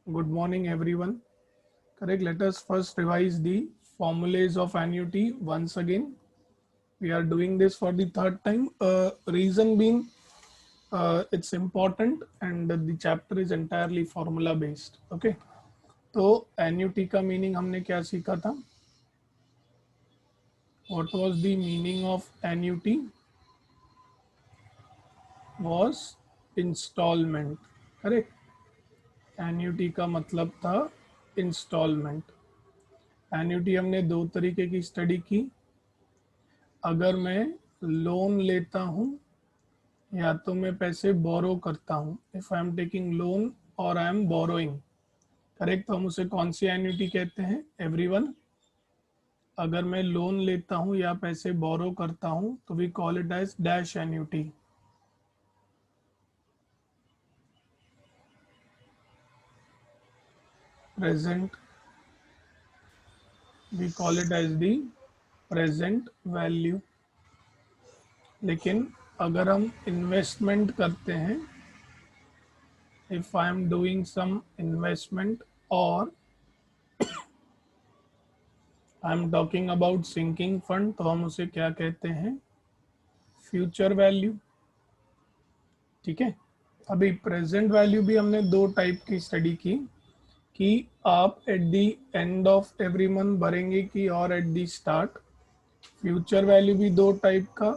Good morning, everyone. Correct. Let us first revise the formulas of annuity once again. We are doing this for the third time. Reason being, it's important and the chapter is entirely formula based. Okay. तो annuity का meaning हमने क्या सीखा था? What was the meaning of annuity? Was installment. Correct. Annuity का मतलब था installment. Annuity हमने दो तरीके की स्टडी की। अगर मैं लोन लेता हूँ या तो मैं पैसे बोरो करता हूँ, if I am taking loan और आई एम बोरोइंग, करेक्ट, तो हम उसे कौन सी एन्यूटी कहते हैं एवरीवन? अगर मैं लोन लेता हूँ या पैसे बोरो करता हूँ तो we call it as dash annuity. Present, we call it as the present value. लेकिन अगर हम इन्वेस्टमेंट करते हैं, if I am doing some investment or I am talking about sinking fund, तो हम उसे क्या कहते हैं? Future value. ठीक है। अभी प्रेजेंट वैल्यू भी हमने दो टाइप की स्टडी की कि आप eight the end of every month भरेंगे कि और at the start. Future value भी दो टाइप का,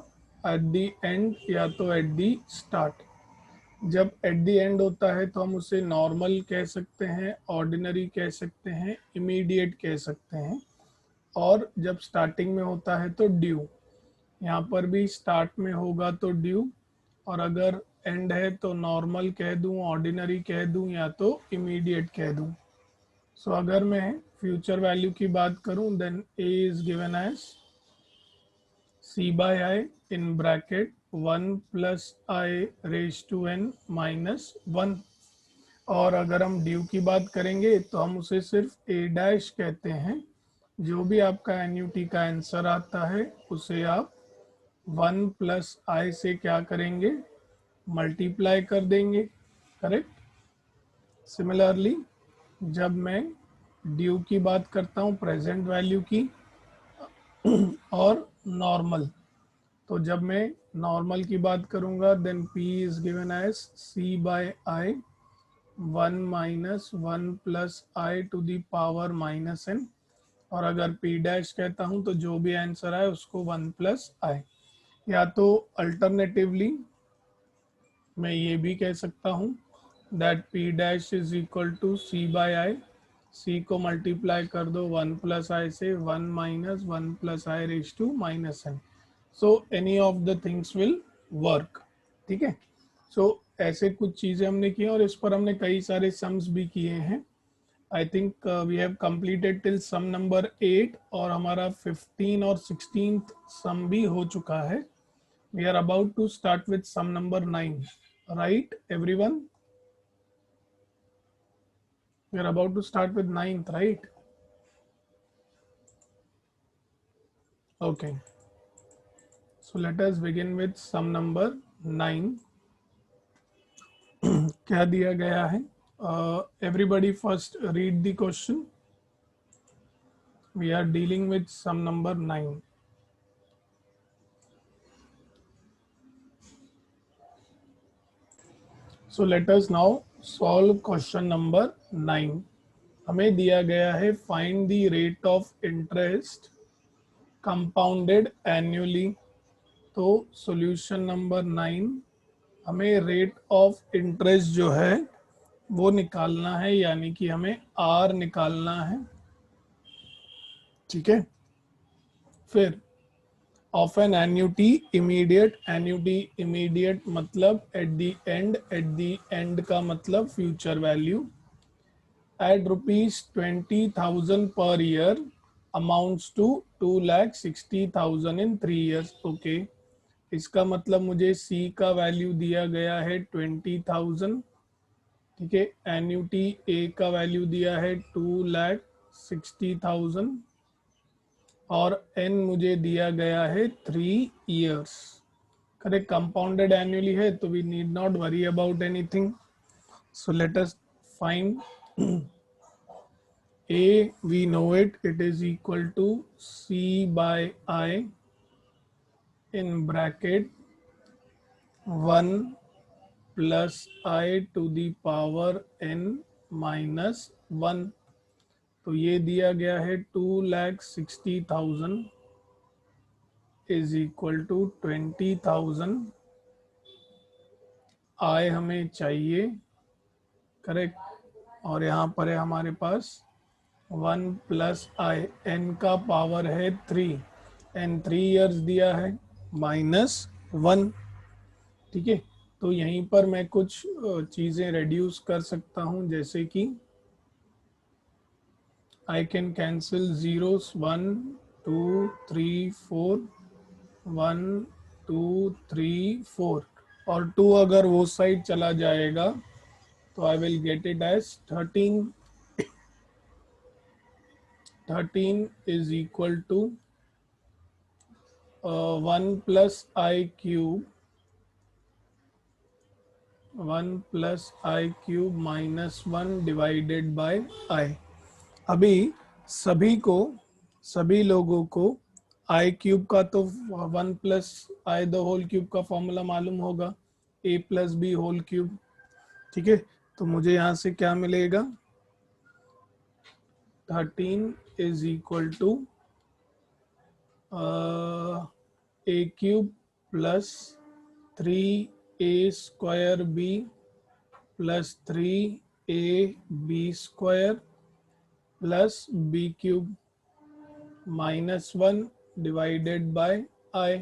एट द एंड या तो एट द स्टार्ट। जब एट द एंड होता है तो हम उसे नॉर्मल कह सकते हैं, ऑर्डिनरी कह सकते हैं, इमीडिएट कह सकते हैं। और जब स्टार्टिंग में होता है तो ड्यू। यहाँ पर भी स्टार्ट में होगा तो ड्यू, और अगर एंड है तो नॉर्मल कह दूँ, ऑर्डिनरी कह दूँ, या तो इमीडिएट कह दूँ। सो अगर मैं फ्यूचर वैल्यू की बात करूँ, then A is given as C by I in bracket 1 plus I raised to n minus 1। और अगर हम ड्यू की बात करेंगे तो हम उसे सिर्फ ए डैश कहते हैं। जो भी आपका एन्यूटी का आंसर आता है उसे आप 1 प्लस आई से क्या करेंगे? मल्टीप्लाई कर देंगे। करेक्ट। सिमिलरली जब मैं ड्यू की बात करता हूँ, प्रेजेंट वैल्यू की, और नॉर्मल, तो जब मैं नॉर्मल की बात करूंगा then P is given as C by I 1 minus 1 plus I to the power minus N. और अगर पी डैश कहता हूं तो जो भी आंसर आए उसको 1 प्लस आई। या तो अल्टरनेटिवली मैं ये भी कह सकता हूँ that P dash is equal to C by I. C को मल्टीप्लाई कर दो 1 प्लस आई से, 1 minus 1 plus I raise to minus N. So any of the things will work. ठीक है। सो ऐसे कुछ चीज़ें हमने की और इस पर हमने कई सारे सम्स भी किए हैं। I think we have completed till sum number 8 और हमारा 15 और 16 सम भी हो चुका है। We are about to start with sum number 9, right everyone? We are about to start with 9th, right? Okay. So let us begin with sum number 9. क्या दिया गया है? Everybody first read the question. We are dealing with sum number 9. So let us now solve question number 9. हमें दिया गया है find the rate of interest compounded annually. तो solution number 9, हमें रेट ऑफ इंटरेस्ट जो है वो निकालना है, यानी कि हमें आर निकालना है। ठीक है। फिर of an annuity immediate, annuity immediate मतलब at the end, at the end का मतलब future value, at ₹20,000 per year amounts to 2,60,000 in 3 years। Okay, इसका मतलब मुझे सी का वैल्यू दिया गया है 20,000। ठीक है। एन्यूटी ए का वैल्यू दिया है 2,60,000 और एन मुझे दिया गया है 3 years। करेक्ट। कंपाउंडेड एनुअली है तो we need not worry about anything. So let us find A, we know it, it is equal to C by I in bracket 1 plus I to the power n minus 1. तो ये दिया गया है 2,60,000 is equal to 20,000 I हमें चाहिए, correct. और यहाँ पर है हमारे पास 1 प्लस आई, n का पावर है 3, n 3 ईयर्स दिया है माइनस 1, ठीक है। तो यहीं पर मैं कुछ चीज़ें रेड्यूस कर सकता हूँ, जैसे कि आई कैन कैंसिल जीरोस 1 2 3 4 1 2 3 4 और 2 अगर वो साइड चला जाएगा तो I will get it as 13। 13 is equal to 1 plus I cube, 1 plus I cube minus 1 divided by I. अभी सभी लोगों को आई क्यूब का तो 1 plus I the whole cube का फॉर्मूला मालूम होगा, A plus B whole cube, ठीक है। तो मुझे यहाँ से क्या मिलेगा, 13 is equal to A cube plus 3 A square B plus 3 A B square plus B cube minus 1 divided by I.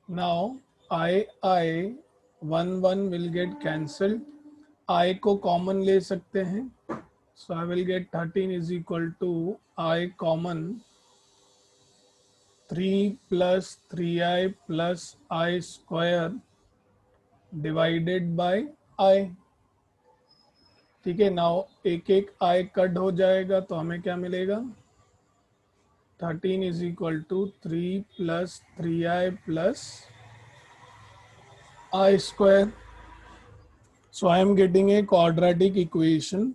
Now I 1 will get cancelled, I को common ले सकते हैं, so I will get 13 is equal to I common 3 plus 3i plus I square divided by I, ठीक है। Now एक एक I cut हो जाएगा तो हमें क्या मिलेगा, 13 is equal to 3 plus 3i plus I square. So I am getting a quadratic equation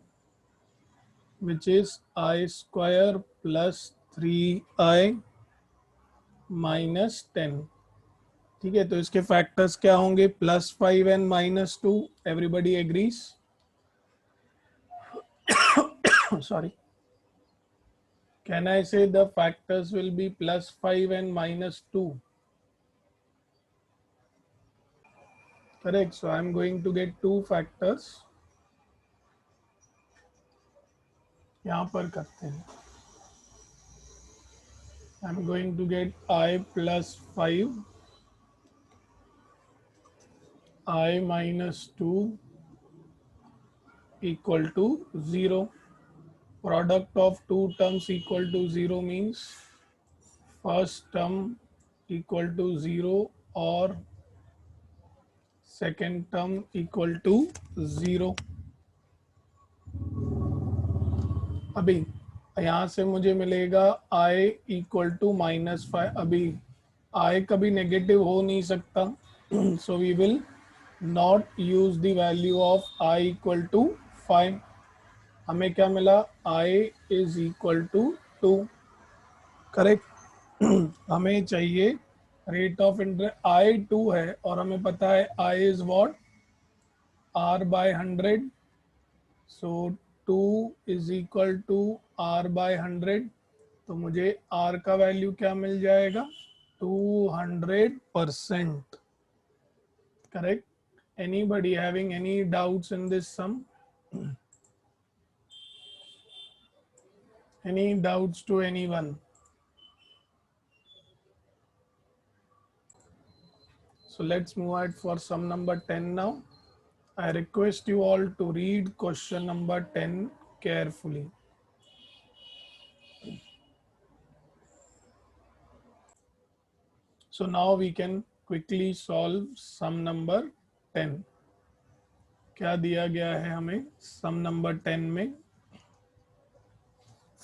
which is I square plus 3i minus 10, ठीक है। तो इसके फैक्टर्स क्या होंगे, +5 and -2, everybody agrees, sorry, can I say the factors will be +5 and -2? Correct. So I am going to get 2 factors. यहाँ पर करते हैं, I am going to get I plus 5, I minus 2 equal to 0. Product of 2 terms equal to 0 means first term equal to 0 or second term equal to 0. अभी यहाँ से मुझे मिलेगा i equal to -5, अभी i कभी नेगेटिव हो नहीं सकता, so we will not use the value of i equal to 5। हमें क्या मिला, i is equal to 2, correct. हमें चाहिए रेट ऑफ इंटरेस्ट, i 2 है और हमें पता है i is what, r by 100, सो 2 is equal to r by 100, तो मुझे r का वैल्यू क्या मिल जाएगा, 200%, correct. Anybody having any doubts in this sum, any doubts to anyone? So let's move ahead for sum number 10 now. I request you all to read question number 10 carefully. So now we can quickly solve sum number 10. क्या दिया गया है हमें sum number 10 में?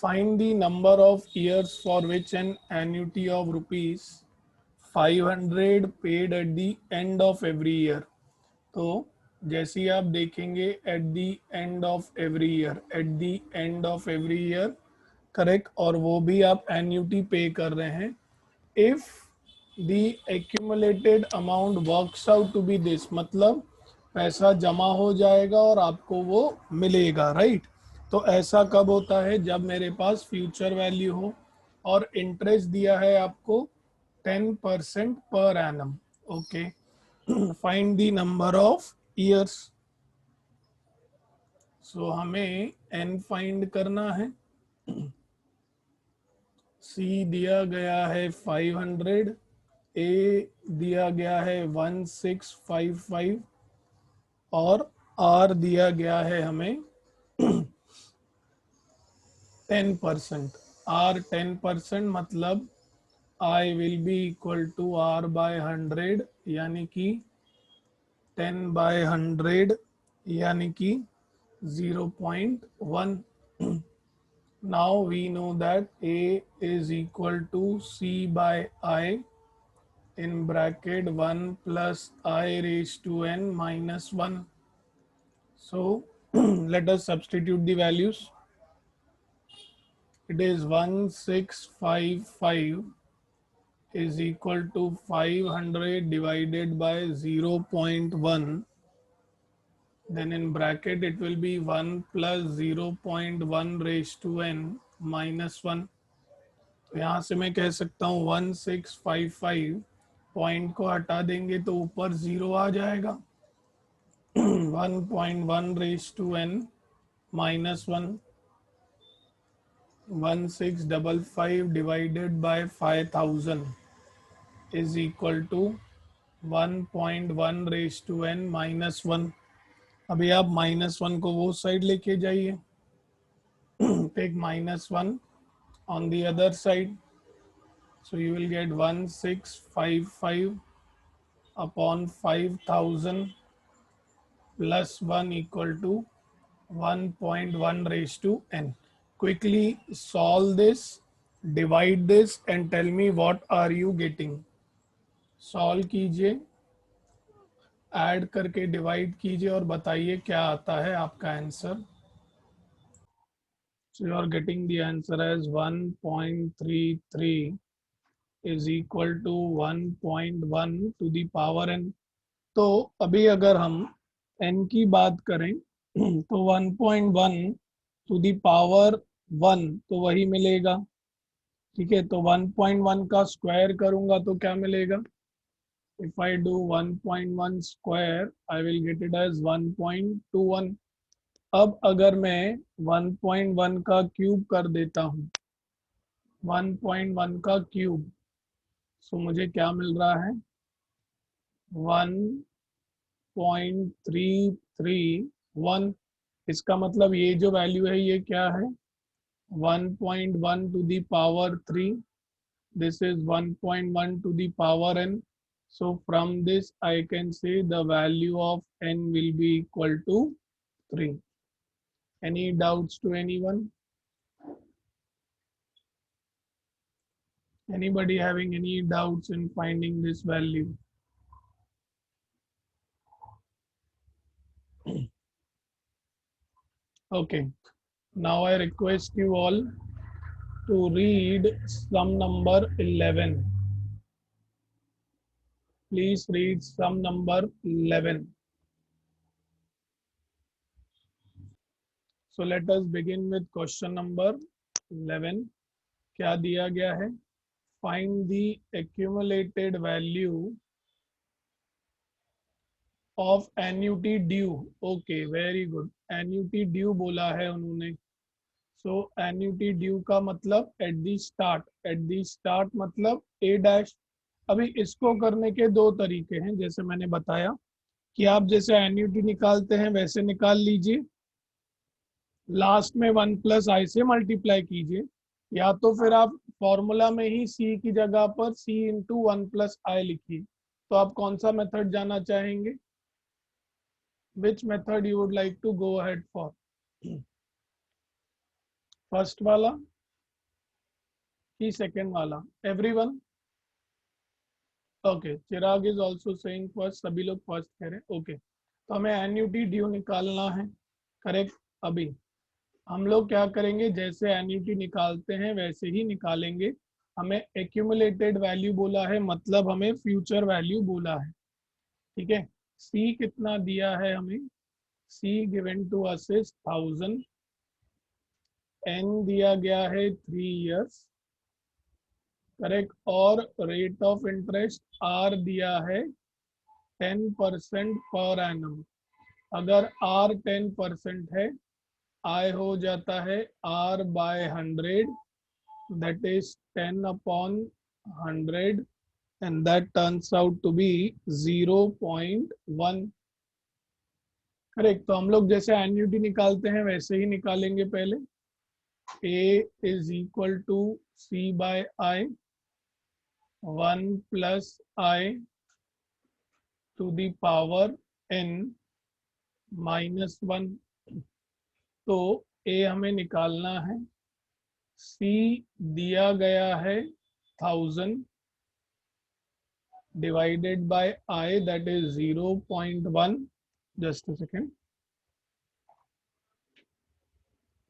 Find the number of years for which an annuity of ₹500 paid at the end of every year. तो जैसे ही आप देखेंगे at the end of every year, at the end of every year, correct, और वो भी आप एन्यूटी पे कर रहे हैं, if the accumulated amount works out to be this, मतलब पैसा जमा हो जाएगा और आपको वो मिलेगा, राइट। तो ऐसा कब होता है, जब मेरे पास फ्यूचर वैल्यू हो और इंटरेस्ट दिया है आपको 10% per annum. Okay, find the number of years. So हमें एन फाइंड करना है। सी दिया गया है 500, ए दिया गया है 1655 और आर दिया गया है हमें 10%। आर 10% मतलब I will be equal to R by 100, यानी कि 10/100, यानी कि 0.1। Now we know that A is equal to C by I in bracket 1 plus I raised to n minus 1. So let us substitute the values. It is 1655 is equal to 500 divided by 0.1. Then in bracket it will be 1 plus 0.1 raised to n minus 1. तो यहाँ से मैं कह सकता हूँ 1655, point को हटा देंगे तो ऊपर 0 आ जाएगा। 1.1 raise to n minus 1, 1655 divided by 5000 is equal to 1.1 raise to n minus 1। अभी आप माइनस 1 को वो साइड लेके जाइए, take minus 1 on the other side, so you will get 1655 upon 5000 plus 1 equal to 1.1 raised to n. Quickly solve this, divide this and tell me what are you getting. Solve कीजिए, add करके divide कीजिए और बताइए क्या आता है आपका answer. So you are getting the answer as 1.33 is equal to 1.1 to the power n. तो अभी अगर हम n की बात करें तो 1.1 टू दी पावर 1 तो वही मिलेगा, ठीक है। तो 1.1 का स्क्वायर करूंगा तो क्या मिलेगा, if I do 1.1 square I will get it as 1.21। अब अगर मैं 1.1 का क्यूब कर देता हूँ, 1.1 का क्यूब, सो मुझे क्या मिल रहा है, 1.331। इसका मतलब ये जो वैल्यू है ये क्या है, 1.1 to the power 3. This is 1.1 to the power n. So from this I can say the value of n will be equal to 3. Any doubts to anyone? Anybody having any doubts in finding this value? Okay. Now I request you all to read sum number 11. Please read sum number 11. So let us begin with question number 11. क्या दिया गया है, find the accumulated value of annuity due. Okay, very good. annuity due बोला है उन्होंने। So annuity due का मतलब at the start, at the start मतलब a dash। अभी इसको करने के दो तरीके हैं, जैसे मैंने बताया कि आप जैसे एन्यूटी निकालते हैं वैसे निकाल लीजिए, लास्ट में 1 प्लस आई से मल्टीप्लाई कीजिए, या तो फिर आप फॉर्मूला में ही सी की जगह पर सी इंटू 1 प्लस आई लिखिए। तो आप कौन सा मेथड जाना चाहेंगे, which method you would like to go ahead for, first वाला कि सेकेंड वाला, everyone? Okay, Chirag is also saying first, सभी लोग फर्स्ट कह रहे हैं, ओके। तो हमें एन्युटी ड्यू निकालना है, करेक्ट। अभी हम लोग क्या करेंगे, जैसे एन्युटी निकालते हैं वैसे ही निकालेंगे। हमें एक्यूमुलेटेड वैल्यू बोला है, मतलब हमें फ्यूचर वैल्यू बोला है, ठीक है। सी कितना दिया है हमें, C given to us is 1000, N दिया गया है 3 years, करेक्ट। और रेट ऑफ इंटरेस्ट आर दिया है 10% पर एनम। अगर आर 10% है, आई हो जाता है are by 100, that is 10/100, and that turns out to be 0.1, correct. तो हम लोग जैसे एन्युटी निकालते हैं वैसे ही निकालेंगे पहले। A is equal to C by I, 1 plus I to the power n minus 1। तो A हमें निकालना है, C दिया गया है 1000 divided by I, that is 0.1, just a second,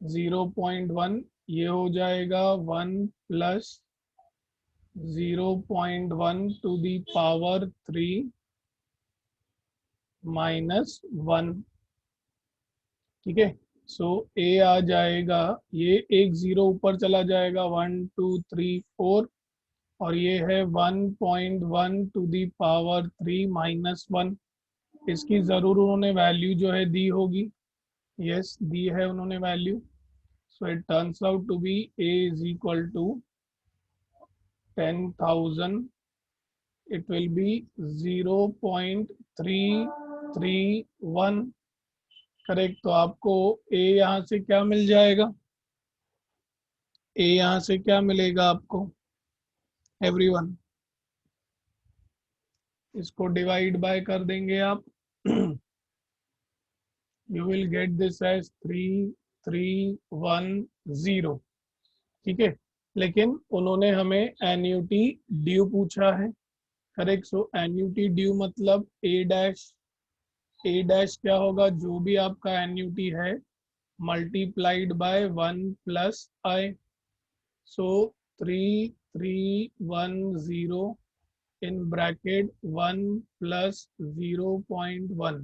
0.1, ये हो जाएगा 1 plus 0.1 to the power 3 minus 1, ठीक है। सो ए आ जाएगा, ये एक जीरो ऊपर चला जाएगा, 1 2 3 4, और ये है 1.1 टू दी पावर 3 माइनस 1। इसकी ज़रूर उन्होंने वैल्यू जो है दी होगी, यस दी है उन्होंने value. So it turns out to be A is equal to 10,000, it will be 0.331, correct. तो आपको ए यहाँ से क्या मिल जाएगा, ए यहाँ से क्या मिलेगा आपको एवरीवन, इसको डिवाइड बाय कर देंगे आप, you will get this as 3310, ठीक है। लेकिन उन्होंने हमें एन्युटी ड्यू पूछा है, करेक्ट। सो एन्युटी ड्यू मतलब ए डैश, ए डैश क्या होगा, जो भी आपका एन्युटी है multiplied by 1 plus I. So 3310 in bracket 1 plus 0.1,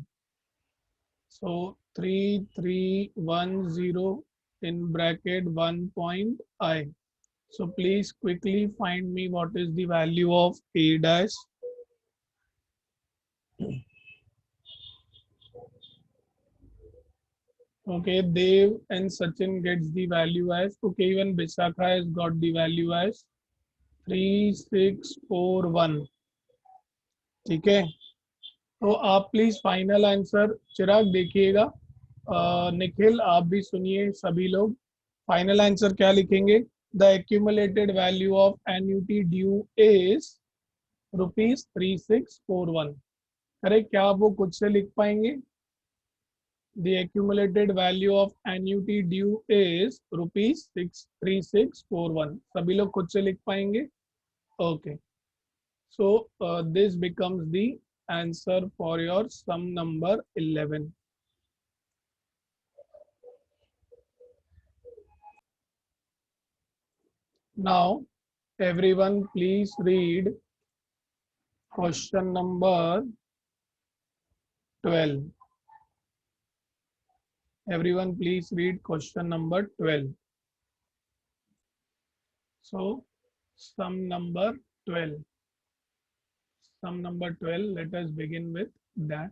so 3310 in bracket 1 point I. So please quickly find me what is the value of A dash. Okay, Dev and Sachin gets the value as, okay, even Bisakha has got the value as 3641, ठीक है। तो आप please final answer, चिराग देखिएगा, निखिल आप भी सुनिए, सभी लोग फाइनल आंसर क्या लिखेंगे। The accumulated value of annuity due is ₹3641, correct. क्या आप वो खुद से लिख पाएंगे, the accumulated value of annuity due is ₹3641, सभी लोग खुद से लिख पाएंगे, okay. So this becomes the answer for your sum number 11. Now everyone please read question number 12. Everyone please read question number 12. So sum number 12. Sum number 12, let us begin with that.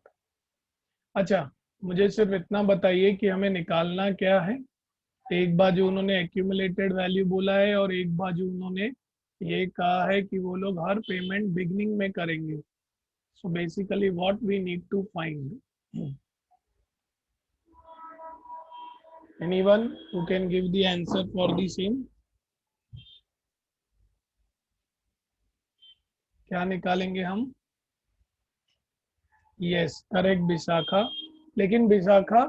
अच्छा, मुझे सिर्फ इतना बताइए कि हमें निकालना क्या है। एक बाजू उन्होंने एक्यूमुलेटेड वैल्यू बोला है और एक बाजू उन्होंने ये कहा है कि वो लोग हर पेमेंट बिगनिंग में करेंगे। So basically what we need to find, anyone who can give the answer for the same. क्या निकालेंगे हम, यस करेक्ट विशाखा, लेकिन विशाखा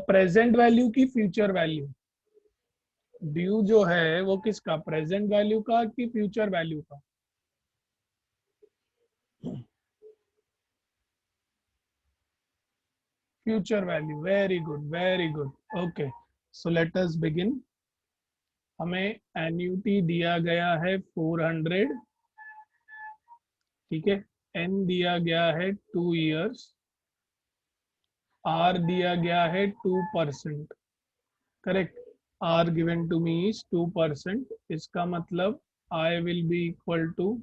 प्रेजेंट वैल्यू की फ्यूचर वैल्यू, ड्यू जो है वो किसका, प्रेजेंट वैल्यू का कि फ्यूचर वैल्यू का। Future value, very good very good. Okay, so let us begin. हमें एन्युटी दिया गया है 400, ठीक है। एन दिया गया है 2 years, आर दिया गया है 2%, correct. R given to me is 2%, इसका मतलब I will be equal to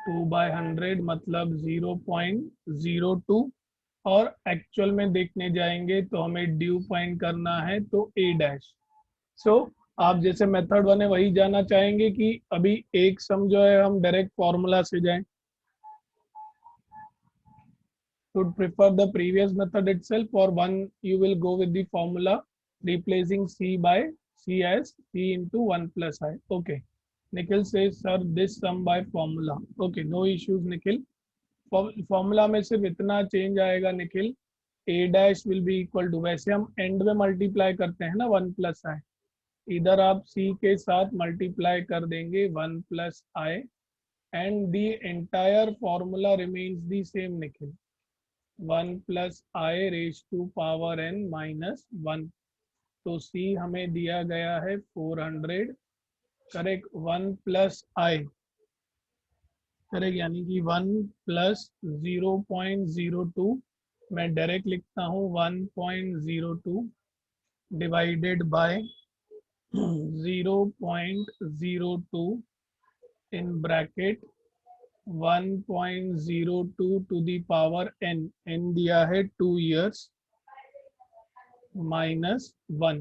2/100 मतलब 0.02। और एक्चुअल में देखने जाएंगे तो हमें ड्यू फाइंड करना है, तो ए डैश। सो आप जैसे मेथड 1 है वही जाना चाहेंगे कि अभी एक सम जो है हम डायरेक्ट फॉर्मूला से जाएं? Would prefer the previous method itself, or one you will go with the formula replacing c by c as c into 1 plus I? Okay, Nikhil says sir this sum by formula. Okay, no issues Nikhil। Formula में सिर्फ इतना change आएगा Nikhil, a dash will be equal to, वैसे हम and में multiply करते हैं ना 1 प्लस आई, इधर आप c के साथ मल्टीप्लाई कर देंगे 1 plus I, and the entire formula remains the same Nikhil, 1 plus I raise to power n minus 1। तो c हमें दिया गया है 400, करेक्ट। 1 प्लस आई, करेक्ट, यानी कि 1 प्लस 0.02, मैं डायरेक्ट लिखता हूँ 1.02 divided by 0.02 in bracket 1.02 to the power n, n दिया है 2 years माइनस 1।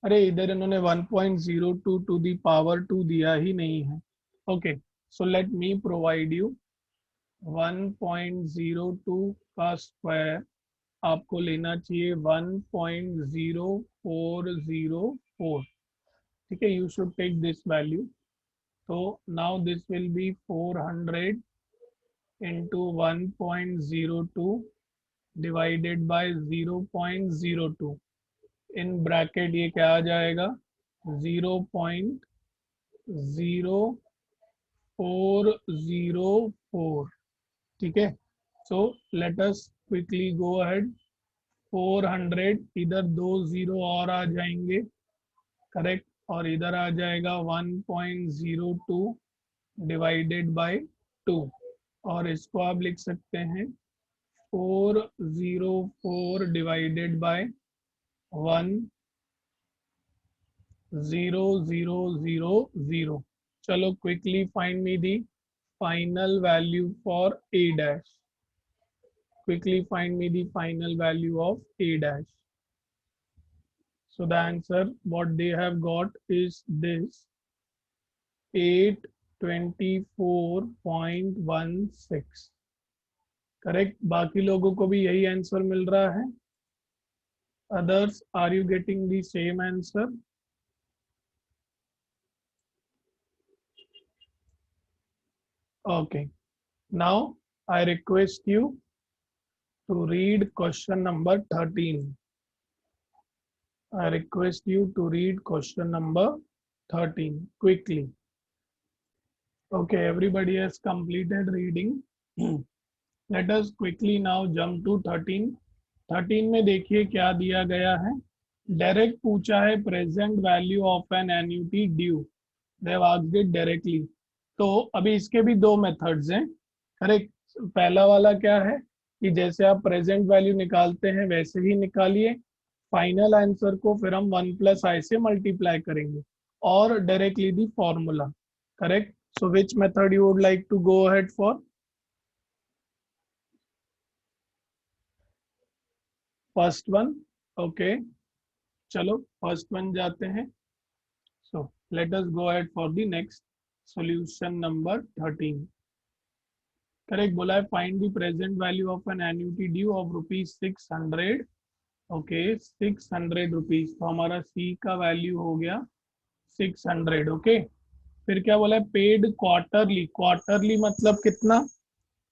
अरे इधर इन्होंने 1.02 टू द पावर 2 दिया ही नहीं है। Okay, so let me provide you 1.02 का स्क्वायर आपको लेना चाहिए 1.0404, ठीक है। You should take this value. तो now this will be 400 into 1.02 divided by 0.02 in bracket, ये क्या आ जाएगा 0.0404, ठीक है। So let us quickly go ahead. 400, इधर 2 जीरो और आ जाएंगे, करेक्ट, और इधर आ जाएगा 1.02 डिवाइडेड बाय 2, और इसको आप लिख सकते हैं 404 डिवाइडेड बाय 10000। चलो quickly find me the final value for a dash. Quickly find me the final value of A dash. So the answer what they have got is this 824.16, correct. बाकी लोगों को भी यही आंसर मिल रहा है? Others, are you getting the same answer? Okay, now I request you to read question number 13. I request you to read question number 13 quickly. Okay, everybody has completed reading. Let us quickly now jump to 13. 13 में देखिए क्या दिया गया है। Direct पूछा है present value of an annuity due, they have asked it directly. तो अभी इसके भी दो मेथड्स हैं, करेक्ट। पहला वाला क्या है कि जैसे आप प्रेजेंट वैल्यू निकालते हैं वैसे ही निकालिए, फाइनल आंसर को फिर हम 1 प्लस आई से मल्टीप्लाई करेंगे, और directly the formula, correct. So which method you would like to go ahead for? First one, okay, चलो फर्स्ट वन जाते हैं। So let us go ahead for the next solution number 13। Correct बोला है find the present value of an annuity due of ₹600। Okay, 600 rupees, तो हमारा सी का value हो गया 600। ओके, फिर क्या बोला है पेड क्वार्टरली। क्वार्टरली मतलब कितना,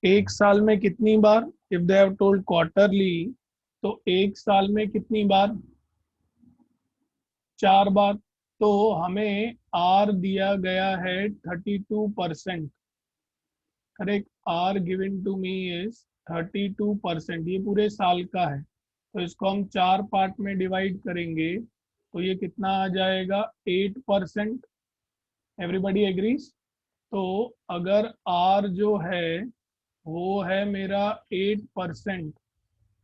एक साल में कितनी बार? If they have told quarterly, तो एक साल में कितनी बार? 4 बार। तो हमें आर दिया गया है 32%, correct. R given to me is 32%, ये पूरे साल का है। तो इसको हम 4 पार्ट में डिवाइड करेंगे तो ये कितना आ जाएगा, 8%। Everybody agrees. तो अगर आर जो है वो है मेरा 8%,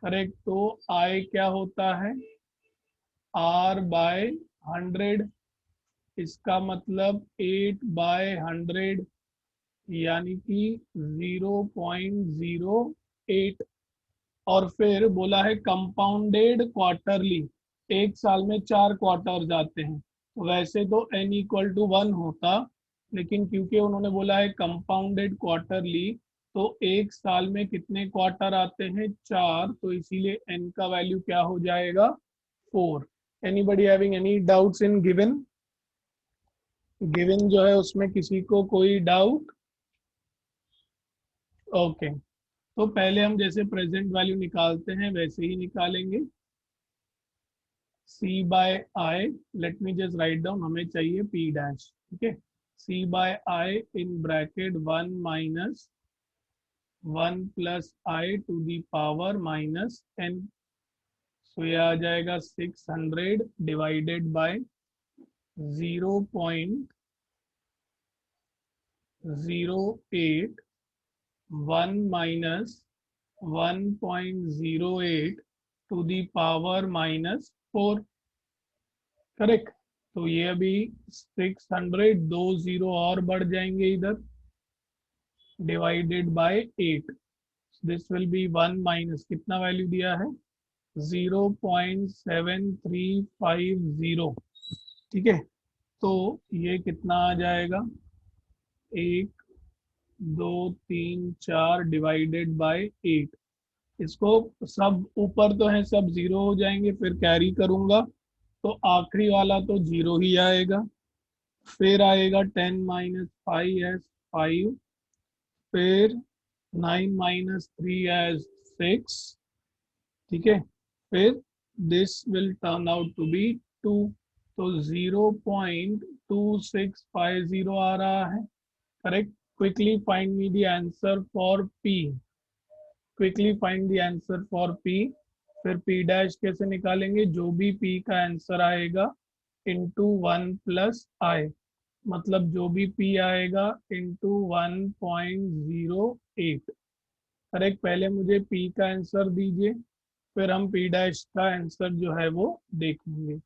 करेक्ट, तो आई क्या होता है, R/100। इसका मतलब 8/100 यानी कि 0.08। और फिर बोला है कंपाउंडेड क्वार्टरली, एक साल में 4 क्वार्टर जाते हैं, तो वैसे तो n=1 होता, लेकिन क्योंकि उन्होंने बोला है कंपाउंडेड क्वार्टरली, तो एक साल में कितने क्वार्टर आते हैं, 4, तो इसीलिए n का वैल्यू क्या हो जाएगा, 4। Anybody having any doubts in given? Given जो है उसमें किसी को कोई डाउट? ओके, तो पहले हम जैसे प्रेजेंट वैल्यू निकालते हैं वैसे ही निकालेंगे। C/I, let me just write down, हमें चाहिए P डैश, ठीक है। C/I in bracket 1 minus 1 plus I to the power minus n। So ये आ जाएगा 600 divided by 0.08, 1 minus 1.08 to the power minus 4, correct. तो ये अभी 600, 2 जीरो और बढ़ जाएंगे इधर, divided by 8। This will B 1 minus कितना वैल्यू दिया है, 0.7350, ठीक है। तो ये कितना आ जाएगा, 1 2 3 4 डिवाइडेड बाय 8। इसको सब ऊपर तो है, सब जीरो हो जाएंगे, फिर कैरी करूंगा तो आखिरी वाला तो जीरो ही आएगा। फिर आएगा 10 - 5 एज 5, फिर 9 - 3 एज 6, ठीक है। फिर this will turn out to be 2, तो 0.2650 आ रहा है, correct. Quickly find me the answer for P, quickly find the answer for P. फिर पी डैश कैसे निकालेंगे, जो भी पी का आंसर आएगा इंटू 1 + I, मतलब जो भी पी आएगा इंटू 1.08, करेक्ट। पहले मुझे पी का आंसर दीजिए, फिर हम पी डैश का आंसर जो है वो देखेंगे।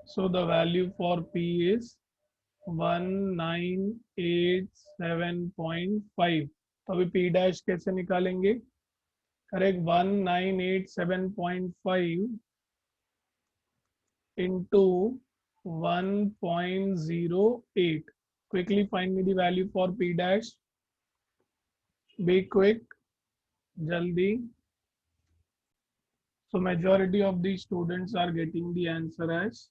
So the value for P is 1987.5। तो अभी पी डैश कैसे निकालेंगे, correct, 1987.5 into 1.08। Quickly find me the value for P dash. Be quick, jaldi. So majority of the students are getting the answer as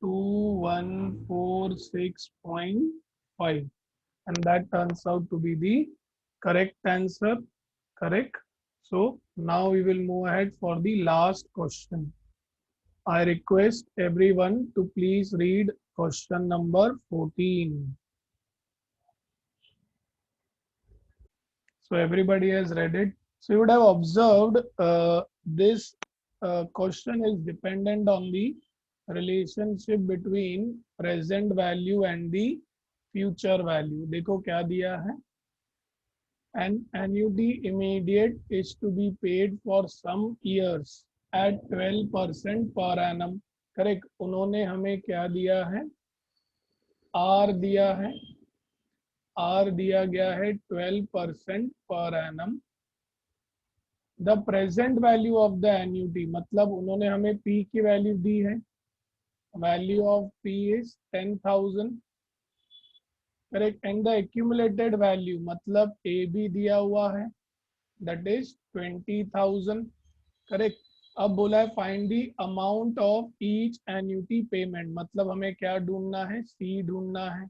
2146.5, and that turns out to be the correct answer, correct. So now we will move ahead for the last question. I request everyone to please read question number 14. So everybody has read it. So you would have observed this question is dependent on the relationship between present value and the future value. देखो क्या दिया है, an annuity immediate is to be paid for some years at 12% per annum, correct. उन्होंने हमें क्या दिया है, are दिया है, आर दिया गया है 12% per annum. The present value of the annuity, मतलब उन्होंने हमें पी की वैल्यू दी है, value of P is 10,000, correct. And the accumulated value, मतलब ए भी दिया हुआ है, दैट इज 20,000, करेक्ट। अब बोला है find the amount of each annuity payment, मतलब हमें क्या ढूंढना है, सी ढूंढना है।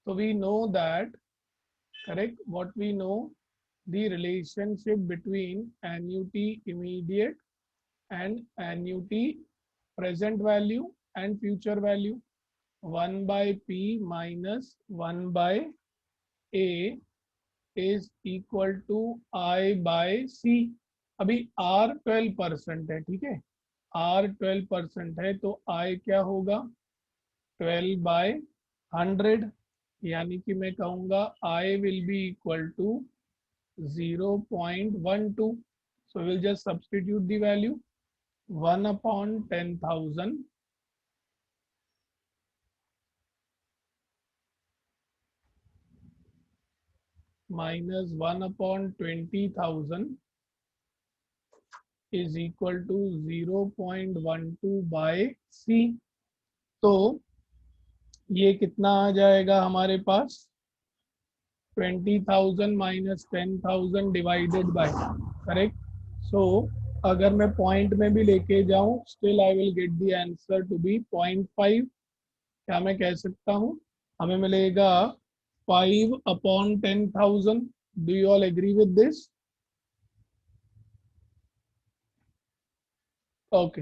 तो we know that, correct, what we know, the relationship between annuity immediate and annuity present value and future value, 1 by p minus 1 by a is equal to I by C. अभी R 12% है, ठीक है, are 12% है तो आई क्या होगा 12/100, यानी कि मैं कहूँगा I will be equal to 0.12। So will just substitute the value 1/10,000 minus 1/20,000 is equal to 0.12 by C। तो ये कितना आ जाएगा हमारे पास 20,000 minus 10,000 divided by, correct. So अगर मैं पॉइंट में भी लेके जाऊं still I will get the answer to be 0.5। क्या मैं कह सकता हूँ हमें मिलेगा 5/10,000। Do you all agree with this? Okay,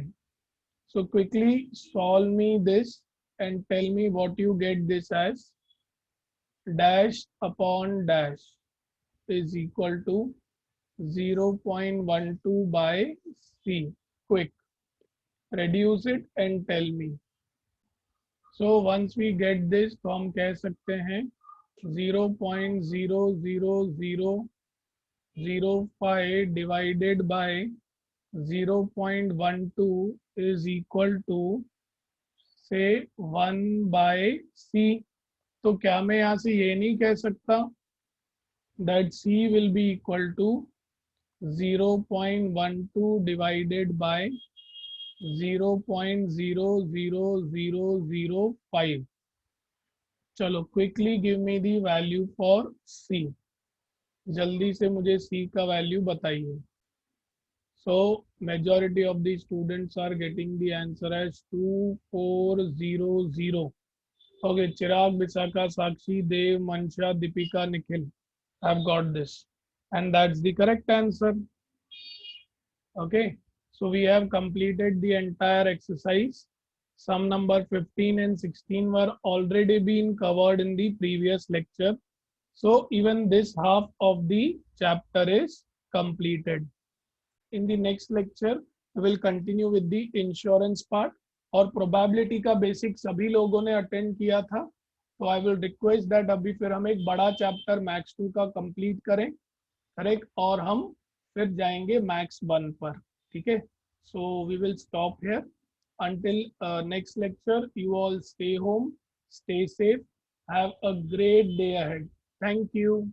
so quickly solve me this and tell me what you get this as. Dash upon dash is equal to 0.12 by C. Quick, reduce it and tell me. So once we get this तो हम कह सकते हैं 0.00005 divided by 0.12 is equal to से 1/C। तो क्या मैं यहाँ से ये नहीं कह सकता that C will be equal to 0.12 divided by 0.00005। चलो quickly give me the value for C। जल्दी से मुझे C का वैल्यू बताइए। So majority of the students are getting the answer as 2400। Okay, Chirag, Visakha, Sakshi, Dev, Mansha, Deepika, Nikhil have got this. And that's the correct answer. Okay, so we have completed the entire exercise. Sum number 15 and 16 were already been covered in the previous lecture. So even this half of the chapter is completed. In the next lecture, we will continue with the insurance part. और probability का basic सभी लोगों ने attend किया था, तो I will request that अभी फिर हम एक बड़ा चैप्टर मैथ्स 2 का कंप्लीट करें, करेक्ट, और हम फिर जाएंगे मैथ्स 1 पर, ठीक है। So we will stop here until next lecture. You all stay home, stay safe, have a great day ahead. Thank you.